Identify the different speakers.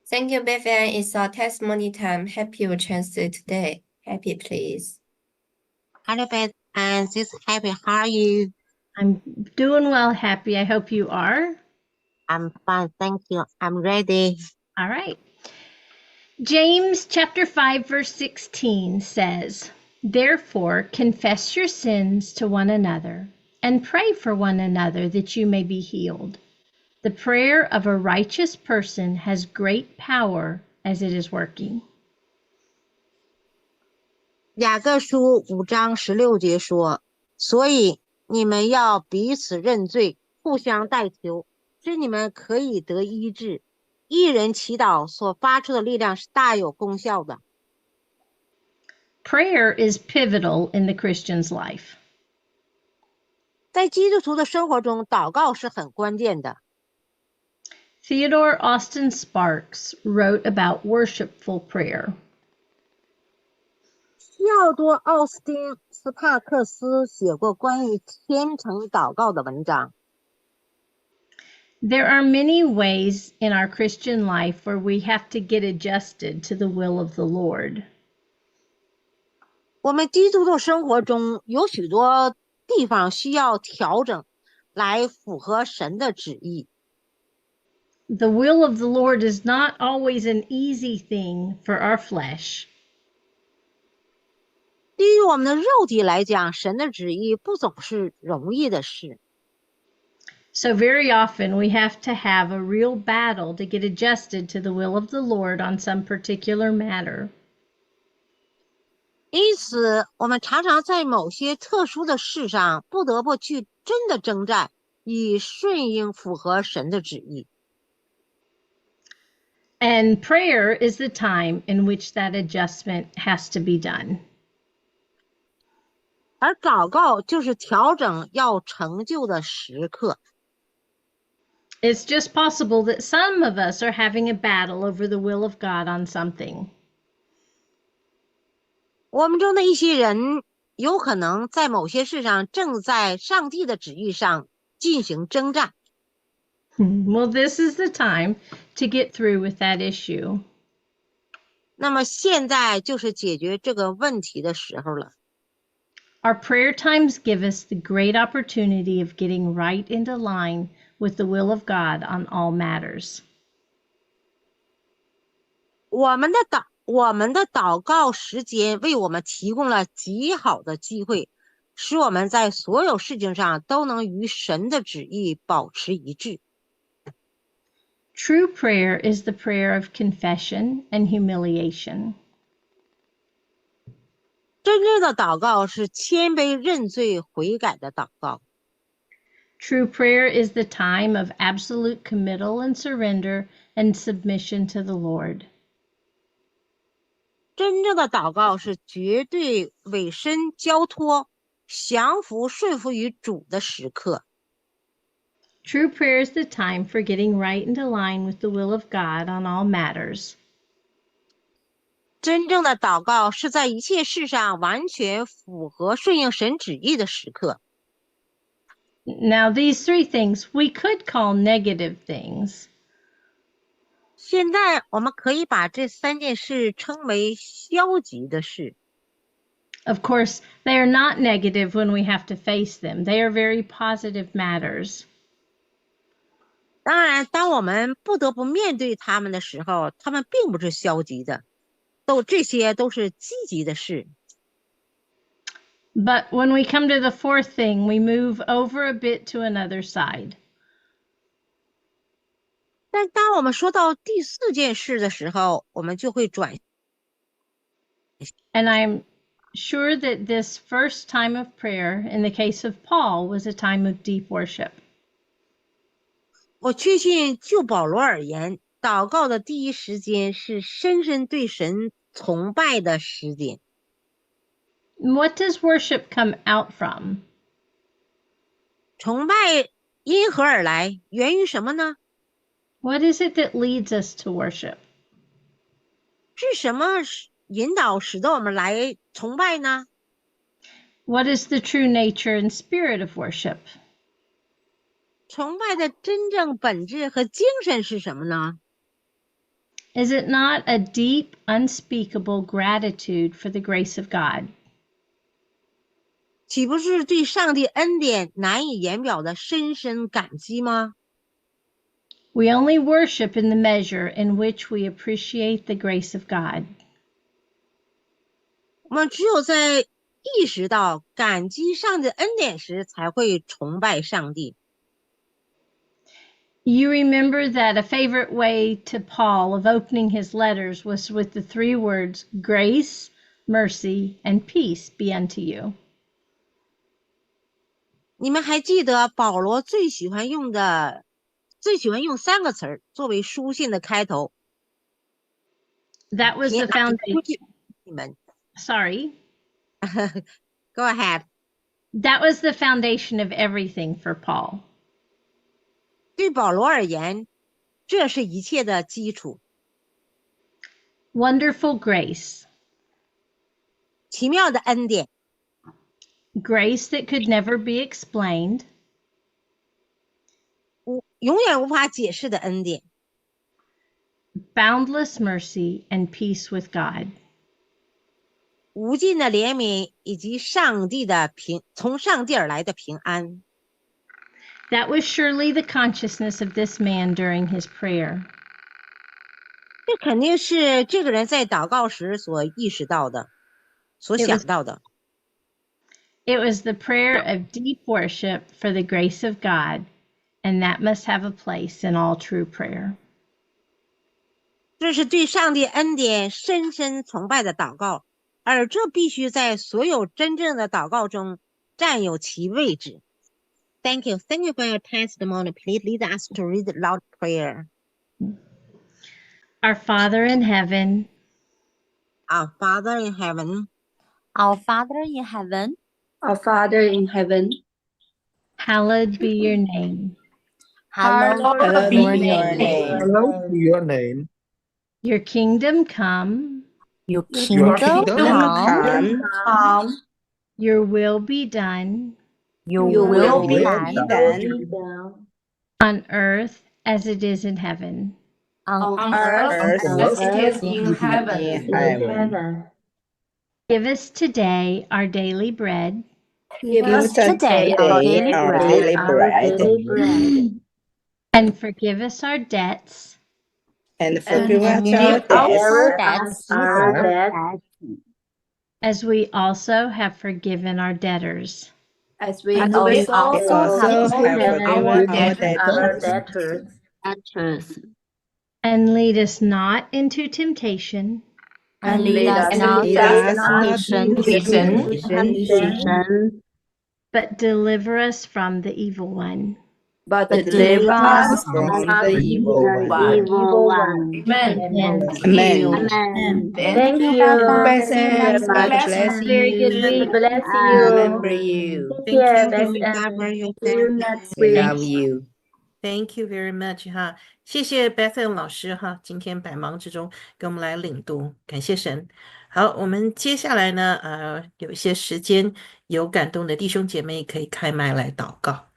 Speaker 1: Thank you, Bevan. It's our testimony time. Happy you translate today. Happy, please.
Speaker 2: Hello, Beth and this is Happy. How are you?
Speaker 3: I'm doing well, Happy. I hope you are.
Speaker 2: I'm fine, thank you. I'm ready.
Speaker 3: All right. James chapter 5, verse 16 says, "Therefore confess your sins to one another and pray for one another that you may be healed. The prayer of a righteous person has great power as it is working."
Speaker 2: 雅各书5章16节说，所以你们要彼此认罪，互相代求，使你们可以得医治。一人祈祷所发出的力量是大有功效的。
Speaker 3: Prayer is pivotal in the Christian's life.
Speaker 2: 在基督徒的生活中，祷告是很关键的。
Speaker 3: Theodore Austin Sparks wrote about worshipful prayer.
Speaker 2: 西奥多·奥斯汀·斯帕克斯写过关于虔诚祷告的文章。
Speaker 3: There are many ways in our Christian life where we have to get adjusted to the will of the Lord.
Speaker 2: 我们基督徒生活中有许多地方需要调整，来符合神的旨意。
Speaker 3: The will of the Lord is not always an easy thing for our flesh.
Speaker 2: 对于我们的肉体来讲，神的旨意不总是容易的事。
Speaker 3: So very often we have to have a real battle to get adjusted to the will of the Lord on some particular matter.
Speaker 2: 因此，我们常常在某些特殊的事上不得不去真的征战，以顺应符合神的旨意。
Speaker 3: And prayer is the time in which that adjustment has to be done.
Speaker 2: 而祷告就是调整要成就的时刻。
Speaker 3: It's just possible that some of us are having a battle over the will of God on something.
Speaker 2: 我们中的一些人有可能在某些事上正在上帝的旨意上进行征战。
Speaker 3: Well, this is the time to get through with that issue.
Speaker 2: 那么现在就是解决这个问题的时候了。
Speaker 3: Our prayer times give us the great opportunity of getting right into line with the will of God on all matters.
Speaker 2: 我们的祷告时间为我们提供了极好的机会，使我们在所有事情上都能与神的旨意保持一致。
Speaker 3: True prayer is the prayer of confession and humiliation.
Speaker 2: 真正的祷告是谦卑认罪悔改的祷告。
Speaker 3: True prayer is the time of absolute committal and surrender and submission to the Lord.
Speaker 2: 真正的祷告是绝对委身交托、降服顺服于主的时刻。
Speaker 3: True prayer is the time for getting right into line with the will of God on all matters.
Speaker 2: 真正的祷告是在一切事上完全符合顺应神旨意的时刻。
Speaker 3: Now, these three things we could call negative things.
Speaker 2: 现在我们可以把这3件事称为消极的事。
Speaker 3: Of course, they are not negative when we have to face them. They are very positive matters.
Speaker 2: 当然，当我们不得不面对他们的时候，他们并不是消极的，这些都是积极的事。
Speaker 3: But when we come to the fourth thing, we move over a bit to another side.
Speaker 2: 但当我们说到第4件事的时候，我们就会转。
Speaker 3: And I'm sure that this first time of prayer, in the case of Paul, was a time of deep worship.
Speaker 2: 我确信，就保罗而言，祷告的第一时间是深深对神崇拜的时间。
Speaker 3: What does worship come out from?
Speaker 2: 崇拜因何而来？源于什么呢？
Speaker 3: What is it that leads us to worship?
Speaker 2: 是什么引导使得我们来崇拜呢？
Speaker 3: What is the true nature and spirit of worship?
Speaker 2: 崇拜的真正本质和精神是什么呢？
Speaker 3: Is it not a deep, unspeakable gratitude for the grace of God?
Speaker 2: 岂不是对上帝恩典难以言表的深深感激吗？
Speaker 3: We only worship in the measure in which we appreciate the grace of God.
Speaker 2: 我们只有在意识到感激上帝的恩典时，才会崇拜上帝。
Speaker 3: You remember that a favorite way to Paul of opening his letters was with the 3 words, grace, mercy, and peace be unto you.
Speaker 2: 你们还记得保罗最喜欢用3个词儿作为书信的开头？
Speaker 3: That was the
Speaker 2: 平安
Speaker 3: foundation.
Speaker 2: 你们
Speaker 3: Sorry.
Speaker 2: Go ahead.
Speaker 3: That was the foundation of everything for Paul.
Speaker 2: 对保罗而言，这是一切的基础。
Speaker 3: Wonderful grace.
Speaker 2: 奇妙的恩典，
Speaker 3: Grace that could never be explained.
Speaker 2: 永远无法解释的恩典，
Speaker 3: Boundless mercy and peace with God.
Speaker 2: 无尽的怜悯以及从上帝而来的平安。
Speaker 3: That was surely the consciousness of this man during his prayer.
Speaker 2: 这肯定是这个人在祷告时所意识到的，所想到的。
Speaker 3: It was the prayer of deep worship for the grace of God, and that must have a place in all true prayer.
Speaker 2: 这是对上帝恩典深深崇拜的祷告，而这必须在所有真正的祷告中占有其位置。Thank you. Thank you for your testimony. Please lead us to read the loud prayer.
Speaker 3: Our Father in heaven,
Speaker 2: Our Father in heaven,
Speaker 4: Our Father in heaven,
Speaker 1: Our Father in heaven,
Speaker 3: hallowed be your name.
Speaker 4: hallowed be your name.
Speaker 5: Hallowed be your name.
Speaker 3: Your kingdom come,
Speaker 4: Your
Speaker 5: Your
Speaker 4: kingdom
Speaker 5: kingdom
Speaker 4: come.
Speaker 3: your will be done
Speaker 4: Your
Speaker 1: Your
Speaker 4: will
Speaker 1: will
Speaker 4: be
Speaker 5: be
Speaker 4: done
Speaker 5: done.
Speaker 3: on earth as it is in heaven.
Speaker 4: on
Speaker 5: earth
Speaker 4: as it is
Speaker 5: in
Speaker 4: in heaven.
Speaker 5: heaven.
Speaker 3: Give us today our daily bread,
Speaker 4: Give us today our daily bread,
Speaker 3: and forgive us our debts
Speaker 5: And forgive us
Speaker 4: and
Speaker 5: our
Speaker 4: forgive
Speaker 5: debts
Speaker 4: our debts
Speaker 3: as we also have forgiven our debtors.
Speaker 1: as we
Speaker 4: as we
Speaker 1: also
Speaker 4: also have forgiven our
Speaker 5: debtors.
Speaker 4: debtors.
Speaker 3: And lead us not into temptation,
Speaker 4: And lead us not into
Speaker 1: temptation,
Speaker 4: temptation,
Speaker 3: but deliver us from the evil one.
Speaker 1: but
Speaker 4: but
Speaker 1: deliver
Speaker 4: deliver
Speaker 1: us
Speaker 4: us
Speaker 1: from
Speaker 4: from
Speaker 1: the
Speaker 4: the
Speaker 1: evil one.
Speaker 4: evil one.
Speaker 1: Amen.
Speaker 3: Amen.
Speaker 5: Amen.
Speaker 4: Amen.
Speaker 1: Thank you,
Speaker 4: Papa.
Speaker 1: Thank you very much.
Speaker 4: Bless
Speaker 1: Very good
Speaker 4: you.
Speaker 1: week. Bless
Speaker 4: Remember
Speaker 1: you.
Speaker 4: you.
Speaker 1: Take care,
Speaker 2: Thank you,
Speaker 1: best
Speaker 2: God, for your
Speaker 1: See you
Speaker 2: family.
Speaker 1: next
Speaker 4: We
Speaker 1: week.
Speaker 4: love you.
Speaker 6: Thank you very much 哈，谢谢 Bethel 老师哈，今天百忙之中给我们来领读，感谢神。好，我们接下来呢，有一些时间，有感动的弟兄姐妹可以开麦来祷告。